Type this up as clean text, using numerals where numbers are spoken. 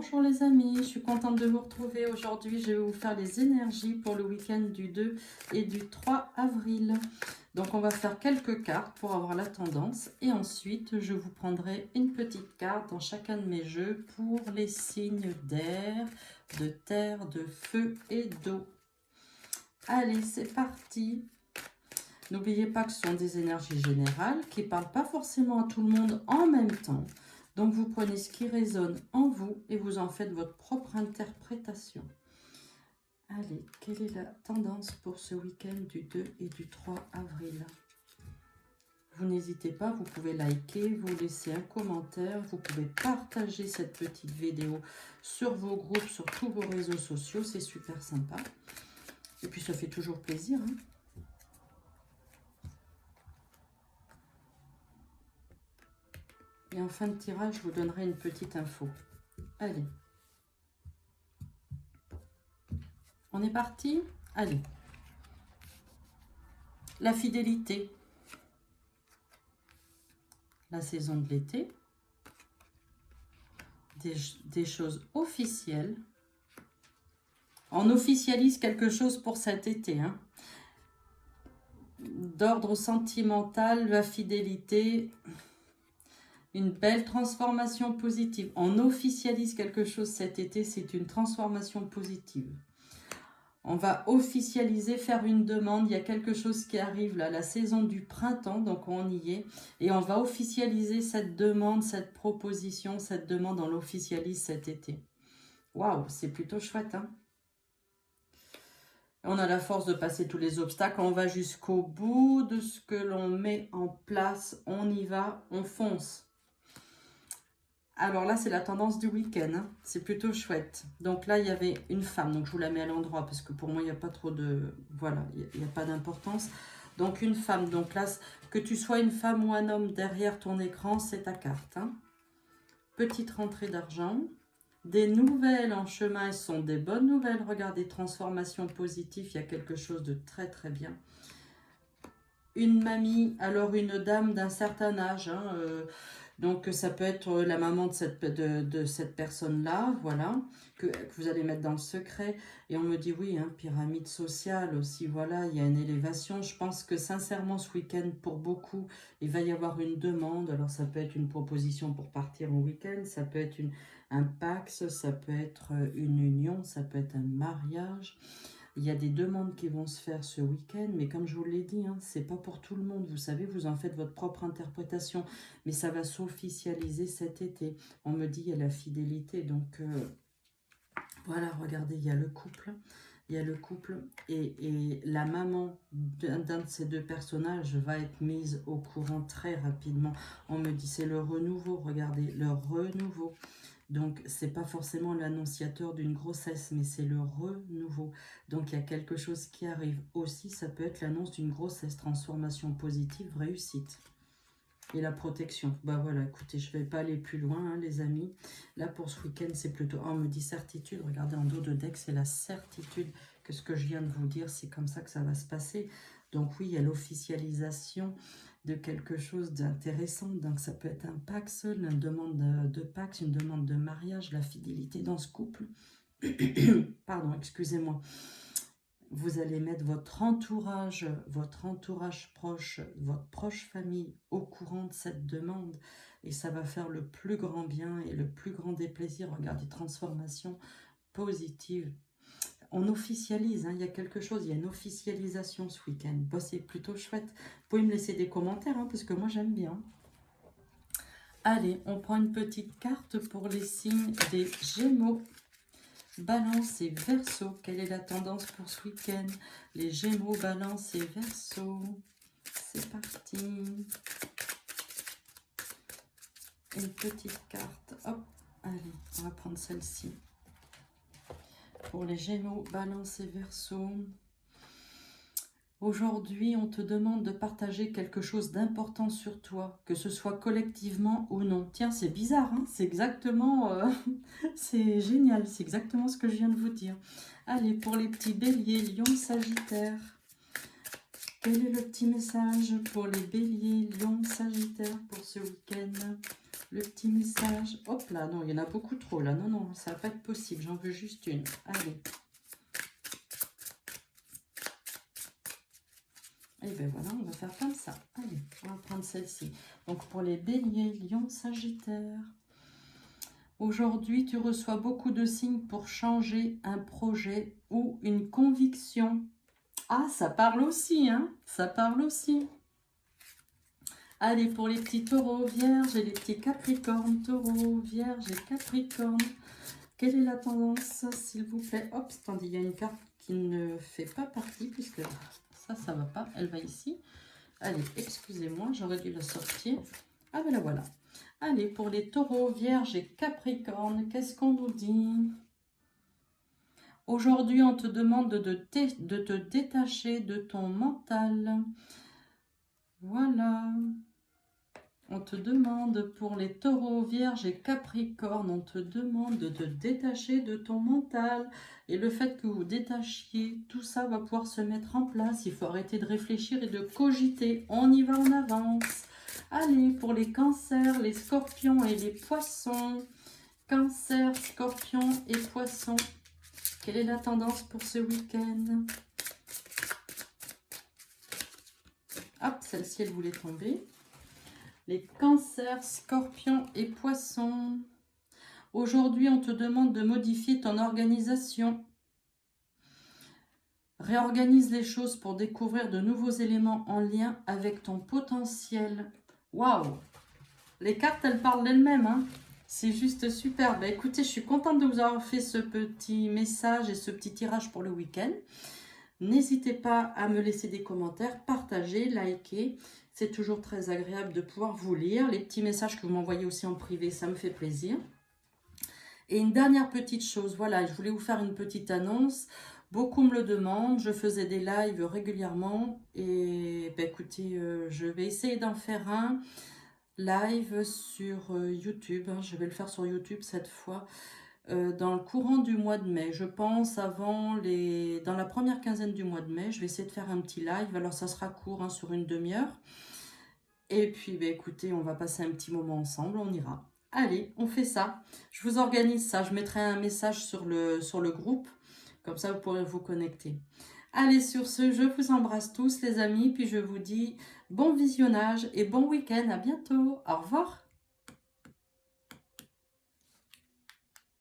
Bonjour les amis, je suis contente de vous retrouver aujourd'hui. Je vais vous faire les énergies pour le week-end du 2 et du 3 avril. Donc on va faire quelques cartes pour avoir la tendance et ensuite je vous prendrai une petite carte dans chacun de mes jeux pour les signes d'air, de terre, de feu et d'eau. Allez, c'est parti. N'oubliez pas que ce sont des énergies générales qui ne parlent pas forcément à tout le monde en même temps. Donc, vous prenez ce qui résonne en vous et vous en faites votre propre interprétation. Allez, quelle est la tendance pour ce week-end du 2 et du 3 avril? Vous n'hésitez pas, vous pouvez liker, vous laisser un commentaire, vous pouvez partager cette petite vidéo sur vos groupes, sur tous vos réseaux sociaux, c'est super sympa. Et puis, ça fait toujours plaisir, hein. Et en fin de tirage, je vous donnerai une petite info. Allez. On est parti? Allez. La fidélité. La saison de l'été. Des choses officielles. On officialise quelque chose pour cet été, hein. D'ordre sentimental, la fidélité... Une belle transformation positive. On officialise quelque chose cet été, c'est une transformation positive. On va officialiser, faire une demande. Il y a quelque chose qui arrive là, la saison du printemps, donc on y est. Et on va officialiser cette demande, cette proposition, cette demande, on l'officialise cet été. Waouh, c'est plutôt chouette, hein? On a la force de passer tous les obstacles, on va jusqu'au bout de ce que l'on met en place. On y va, on fonce. Alors là, c'est la tendance du week-end, hein. C'est plutôt chouette. Donc là, il y avait une femme, donc je vous la mets à l'endroit parce que pour moi, il n'y a pas trop de... Voilà, il n'y a pas d'importance. Donc une femme, donc là, que tu sois une femme ou un homme derrière ton écran, c'est ta carte, hein. Petite rentrée d'argent. Des nouvelles en chemin, elles sont des bonnes nouvelles. Regardez, transformation positive, il y a quelque chose de très très bien. Une mamie, alors une dame d'un certain âge, hein, donc ça peut être la maman de cette personne-là, voilà, que vous allez mettre dans le secret. Et on me dit oui, hein, pyramide sociale aussi, voilà, il y a une élévation. Je pense que sincèrement ce week-end, pour beaucoup, il va y avoir une demande. Alors ça peut être une proposition pour partir en week-end, ça peut être un Pax, ça peut être une union, ça peut être un mariage. Il y a des demandes qui vont se faire ce week-end, mais comme je vous l'ai dit, hein, c'est pas pour tout le monde. Vous savez, vous en faites votre propre interprétation, mais ça va s'officialiser cet été. On me dit il y a la fidélité, donc voilà, regardez, il y a le couple. Il y a le couple et la maman d'un de ces deux personnages va être mise au courant très rapidement. On me dit c'est le renouveau, regardez, le renouveau. Donc, ce n'est pas forcément l'annonciateur d'une grossesse, mais c'est le renouveau. Donc, il y a quelque chose qui arrive aussi. Ça peut être l'annonce d'une grossesse, transformation positive, réussite. Et la protection. Bah voilà, écoutez, je ne vais pas aller plus loin, hein, les amis. Là, pour ce week-end, c'est plutôt... on me dit certitude. Regardez, en dos de deck, c'est la certitude que ce que je viens de vous dire, c'est comme ça que ça va se passer. Donc oui, il y a l'officialisation de quelque chose d'intéressant. Donc ça peut être un Pax, une demande de Pax, une demande de mariage, la fidélité dans ce couple. Pardon, excusez-moi. Vous allez mettre votre entourage proche, votre proche famille au courant de cette demande. Et ça va faire le plus grand bien et le plus grand des plaisirs. Regardez, transformation positive. On officialise, hein, il y a quelque chose, il y a une officialisation ce week-end. Bon, c'est plutôt chouette. Vous pouvez me laisser des commentaires, hein, parce que moi j'aime bien. Allez, on prend une petite carte pour les signes des Gémeaux. Balance et Verseau. Quelle est la tendance pour ce week-end? Les Gémeaux, Balance et Verseau. C'est parti. Une petite carte. Hop, allez, on va prendre celle-ci. Pour les Gémeaux, Balance et Verseau. Aujourd'hui, on te demande de partager quelque chose d'important sur toi, que ce soit collectivement ou non. Tiens, c'est bizarre, hein, c'est exactement... c'est génial, c'est exactement ce que je viens de vous dire. Allez, pour les petits béliers, Lion, Sagittaire. Quel est le petit message pour les béliers, lions, sagittaires pour ce week-end? Le petit message. Hop là, non, il y en a beaucoup trop là. Non, non, ça va pas être possible. J'en veux juste une. Allez. Et bien voilà, on va faire comme ça. Allez, on va prendre celle-ci. Donc pour les béliers, lions, sagittaires. Aujourd'hui, tu reçois beaucoup de signes pour changer un projet ou une conviction. Ah, ça parle aussi, hein? Ça parle aussi. Allez, pour les petits taureaux, vierges et les petits capricornes, taureaux, vierges et capricornes. Quelle est la tendance, s'il vous plaît? Hop, attendez, il y a une carte qui ne fait pas partie, puisque ça va pas. Elle va ici. Allez, excusez-moi, j'aurais dû la sortir. Ah, ben la voilà. Allez, pour les taureaux, vierges et capricornes, qu'est-ce qu'on nous dit? Aujourd'hui, on te demande de te détacher de ton mental. Voilà. On te demande pour les taureaux, vierges et capricornes, on te demande de te détacher de ton mental. Et le fait que vous détachiez, tout ça va pouvoir se mettre en place. Il faut arrêter de réfléchir et de cogiter. On y va en avance. Allez, pour les cancers, les scorpions et les poissons. Cancer, scorpion et poissons. Quelle est la tendance pour ce week-end? Hop, celle-ci, elle voulait tomber. Les cancers, scorpions et poissons. Aujourd'hui, on te demande de modifier ton organisation. Réorganise les choses pour découvrir de nouveaux éléments en lien avec ton potentiel. Waouh! Les cartes, elles parlent d'elles-mêmes, hein. C'est juste super. Bah, écoutez, je suis contente de vous avoir fait ce petit message et ce petit tirage pour le week-end. N'hésitez pas à me laisser des commentaires, partager, liker. C'est toujours très agréable de pouvoir vous lire. Les petits messages que vous m'envoyez aussi en privé, ça me fait plaisir. Et une dernière petite chose, voilà, je voulais vous faire une petite annonce. Beaucoup me le demandent, je faisais des lives régulièrement. Et bah, écoutez, je vais essayer d'en faire un live sur YouTube. Je vais le faire sur YouTube cette fois. Dans le courant du mois de mai, je pense dans la première quinzaine du mois de mai, je vais essayer de faire un petit live. Alors ça sera court, hein, sur une demi-heure. Et puis bah, écoutez, on va passer un petit moment ensemble, on ira. Allez, on fait ça. Je vous organise ça, je mettrai un message sur le groupe, comme ça vous pourrez vous connecter. Allez, sur ce, je vous embrasse tous les amis, puis je vous dis bon visionnage et bon week-end, à bientôt, au revoir.